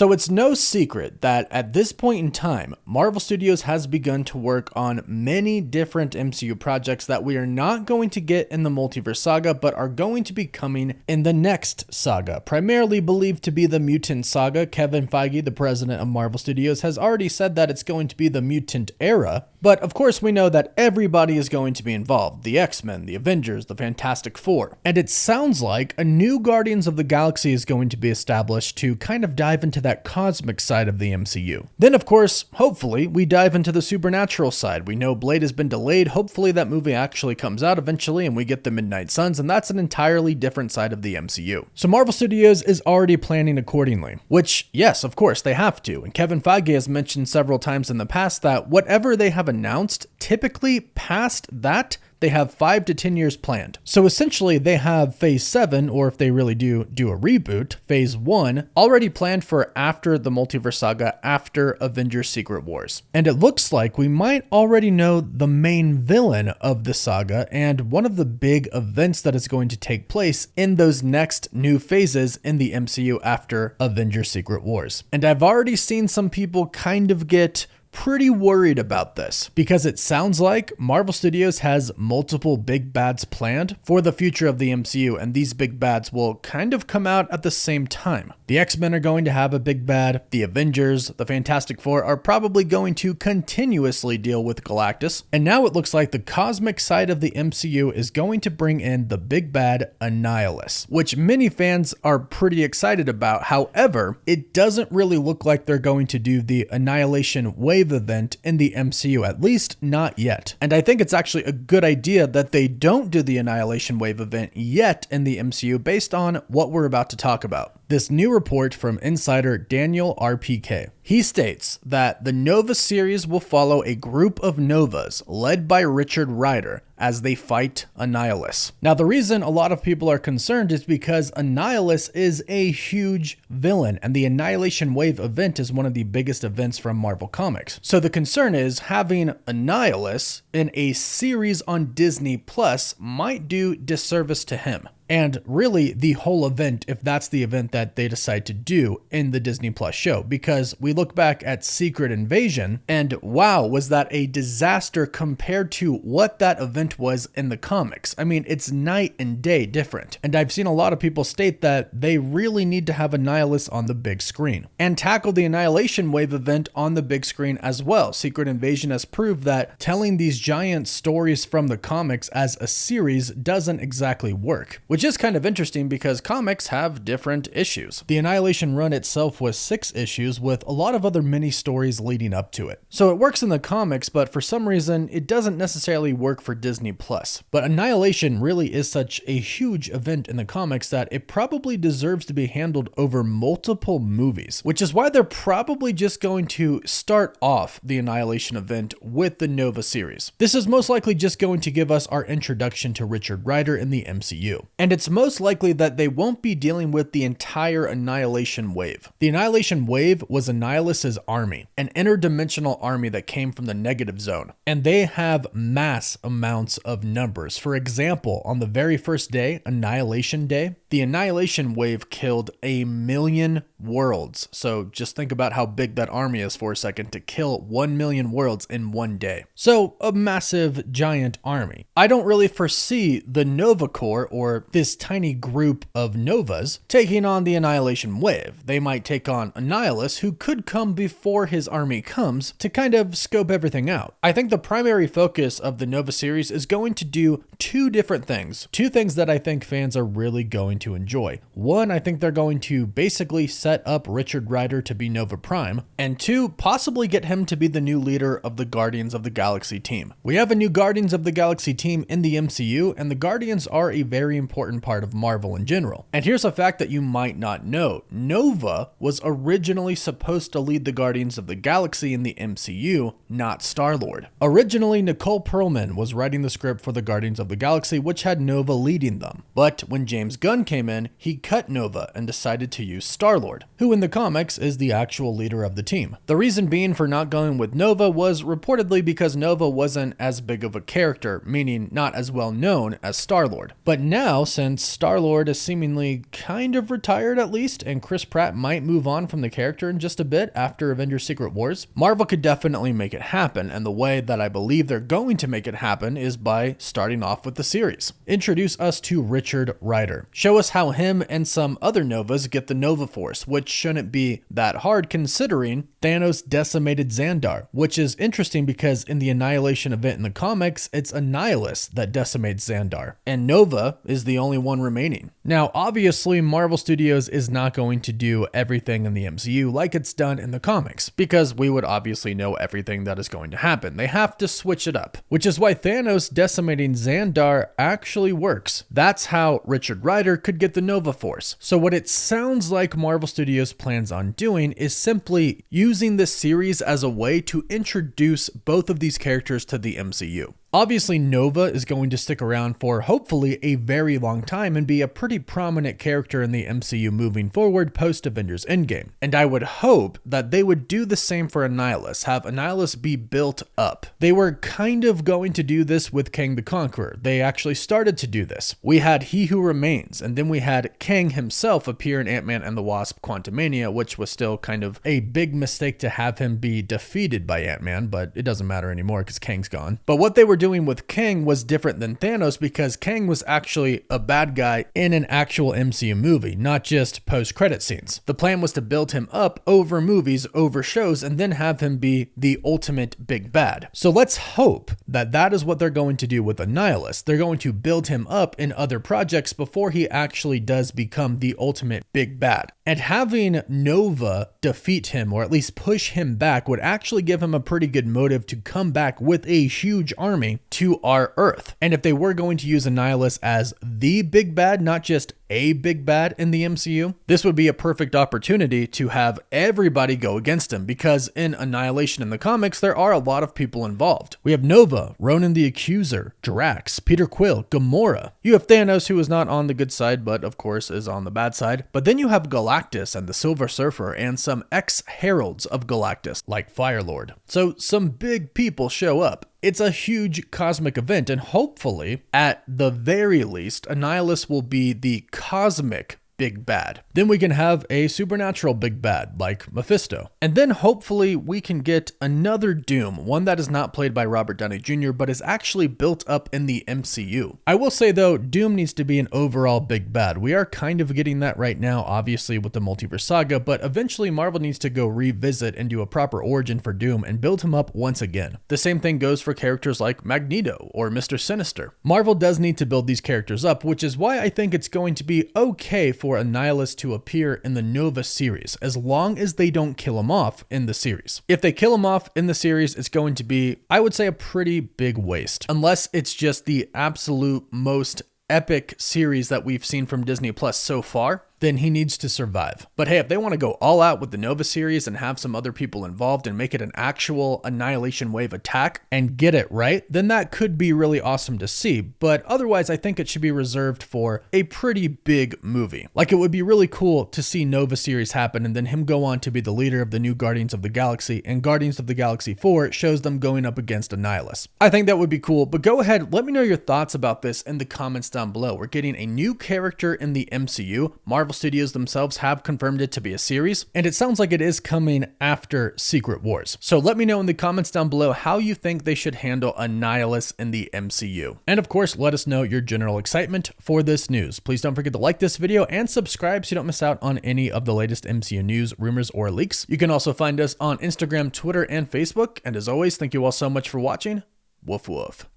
So it's no secret that at this point in time, Marvel Studios has begun to work on many different MCU projects that we are not going to get in the Multiverse Saga, but are going to be coming in the next saga, primarily believed to be the Mutant Saga. Kevin Feige, the president of Marvel Studios, has already said that it's going to be the Mutant Era, but of course we know that everybody is going to be involved. The X-Men, the Avengers, the Fantastic Four. And it sounds like a new Guardians of the Galaxy is going to be established to kind of dive into that cosmic side of the MCU. Then of course, hopefully, we dive into the supernatural side. We know Blade has been delayed. Hopefully that movie actually comes out eventually and we get the Midnight Suns, and that's an entirely different side of the MCU. So Marvel Studios is already planning accordingly, which yes, of course they have to. And Kevin Feige has mentioned several times in the past that whatever they have announced, typically past that, they have 5 to 10 years planned. So essentially they have phase 7, or if they really do a reboot, phase 1, already planned for after the Multiverse Saga, after Avengers Secret Wars. And it looks like we might already know the main villain of the saga and one of the big events that is going to take place in those next new phases in the MCU after Avengers Secret Wars. And I've already seen some people kind of get pretty worried about this because it sounds like Marvel Studios has multiple big bads planned for the future of the MCU, and these big bads will kind of come out at the same time. The X-Men are going to have a big bad, the Avengers, the Fantastic Four are probably going to continuously deal with Galactus, and now it looks like the cosmic side of the MCU is going to bring in the big bad Annihilus, which many fans are pretty excited about. However, it doesn't really look like they're going to do the Annihilation Wave event in the MCU, at least not yet. And I think it's actually a good idea that they don't do the Annihilation Wave event yet in the MCU based on what we're about to talk about. This new report from insider Daniel RPK. He states that the Nova series will follow a group of Novas led by Richard Rider as they fight Annihilus. Now, the reason a lot of people are concerned is because Annihilus is a huge villain, and the Annihilation Wave event is one of the biggest events from Marvel Comics. So the concern is having Annihilus in a series on Disney Plus might do disservice to him. And really the whole event, if that's the event that they decide to do in the Disney Plus show, because we look back at Secret Invasion and wow, was that a disaster compared to what that event was in the comics. I mean, it's night and day different. And I've seen a lot of people state that they really need to have Annihilus on the big screen and tackle the Annihilation Wave event on the big screen as well. Secret Invasion has proved that telling these giant stories from the comics as a series doesn't exactly work, which is kind of interesting because comics have different issues. The Annihilation run itself was 6 issues with a lot of other mini stories leading up to it. So it works in the comics, but for some reason it doesn't necessarily work for Disney Plus. But Annihilation really is such a huge event in the comics that it probably deserves to be handled over multiple movies, which is why they're probably just going to start off the Annihilation event with the Nova series. This is most likely just going to give us our introduction to Richard Rider in the MCU. And it's most likely that they won't be dealing with the entire Annihilation Wave. The Annihilation Wave was Annihilus's army, an interdimensional army that came from the negative zone, and they have mass amounts of numbers. For example, on the very first day, Annihilation Day, the Annihilation Wave killed 1 million worlds. So just think about how big that army is for a second to kill 1 million worlds in one day. So a massive giant army. I don't really foresee the Nova Corps, or this tiny group of Novas, taking on the Annihilation Wave. They might take on Annihilus, who could come before his army comes, to kind of scope everything out. I think the primary focus of the Nova series is going to do 2 different things. 2 things that I think fans are really going to enjoy. 1, I think they're going to basically set up Richard Rider to be Nova Prime, and 2, possibly get him to be the new leader of the Guardians of the Galaxy team. We have a new Guardians of the Galaxy team in the MCU, and the Guardians are a very important part of Marvel in general. And here's a fact that you might not know. Nova was originally supposed to lead the Guardians of the Galaxy in the MCU, not Star-Lord. Originally, Nicole Perlman was writing the script for the Guardians of the Galaxy, which had Nova leading them. But when James Gunn came in, he cut Nova and decided to use Star-Lord, who in the comics is the actual leader of the team. The reason being for not going with Nova was reportedly because Nova wasn't as big of a character, meaning not as well known as Star-Lord. But now, since Star-Lord is seemingly kind of retired at least, and Chris Pratt might move on from the character in just a bit after Avengers Secret Wars, Marvel could definitely make it happen, and the way that I believe they're going to make it happen is by starting off with the series. Introduce us to Richard Rider. Show us how him and some other Novas get the Nova Force, which shouldn't be that hard considering Thanos decimated Xandar, which is interesting because in the Annihilation event in the comics, it's Annihilus that decimates Xandar, and Nova is the only one remaining. Now, obviously, Marvel Studios is not going to do everything in the MCU like it's done in the comics, because we would obviously know everything that is going to happen. They have to switch it up, which is why Thanos decimating Xandar actually works. That's how Richard Rider could get the Nova Force. So what it sounds like Marvel Studios plans on doing is simply using this series as a way to introduce both of these characters to the MCU. Obviously, Nova is going to stick around for hopefully a very long time and be a pretty prominent character in the MCU moving forward post-Avengers Endgame. And I would hope that they would do the same for Annihilus, have Annihilus be built up. They were kind of going to do this with Kang the Conqueror. They actually started to do this. We had He Who Remains, and then we had Kang himself appear in Ant-Man and the Wasp Quantumania, which was still kind of a big mistake to have him be defeated by Ant-Man, but it doesn't matter anymore because Kang's gone. But what they were doing with Kang was different than Thanos because Kang was actually a bad guy in an actual MCU movie, not just post-credit scenes. The plan was to build him up over movies, over shows, and then have him be the ultimate big bad. So let's hope that that is what they're going to do with Annihilus. They're going to build him up in other projects before he actually does become the ultimate big bad. And having Nova defeat him, or at least push him back, would actually give him a pretty good motive to come back with a huge army to our Earth. And if they were going to use Annihilus as the big bad, not just a big bad in the MCU, this would be a perfect opportunity to have everybody go against him, because in Annihilation in the comics, there are a lot of people involved. We have Nova, Ronan the Accuser, Drax, Peter Quill, Gamora. You have Thanos, who is not on the good side, but of course is on the bad side. But then you have Galactus and the Silver Surfer and some ex-heralds of Galactus, like Firelord. So some big people show up. It's a huge cosmic event, and hopefully, at the very least, Annihilus will be the cosmic big bad. Then we can have a supernatural big bad like Mephisto. And then hopefully we can get another Doom, one that is not played by Robert Downey Jr., but is actually built up in the MCU. I will say though, Doom needs to be an overall big bad. We are kind of getting that right now, obviously with the multiverse saga, but eventually Marvel needs to go revisit and do a proper origin for Doom and build him up once again. The same thing goes for characters like Magneto or Mr. Sinister. Marvel does need to build these characters up, which is why I think it's going to be okay for Annihilus to appear in the Nova series, as long as they don't kill him off in the series. If they kill him off in the series, it's going to be, I would say, a pretty big waste, unless it's just the absolute most epic series that we've seen from Disney Plus so far. Then he needs to survive. But hey, if they want to go all out with the Nova series and have some other people involved and make it an actual Annihilation Wave attack and get it right, then that could be really awesome to see. But otherwise, I think it should be reserved for a pretty big movie. Like, it would be really cool to see Nova series happen and then him go on to be the leader of the new Guardians of the Galaxy, and Guardians of the Galaxy 4 shows them going up against Annihilus. I think that would be cool, but go ahead, let me know your thoughts about this in the comments down below. We're getting a new character in the MCU. Marvel Studios themselves have confirmed it to be a series, and it sounds like it is coming after Secret Wars. So let me know in the comments down below how you think they should handle Annihilus in the MCU. And of course, let us know your general excitement for this news. Please don't forget to like this video and subscribe so you don't miss out on any of the latest MCU news, rumors, or leaks. You can also find us on Instagram, Twitter, and Facebook. And as always, thank you all so much for watching. Woof woof.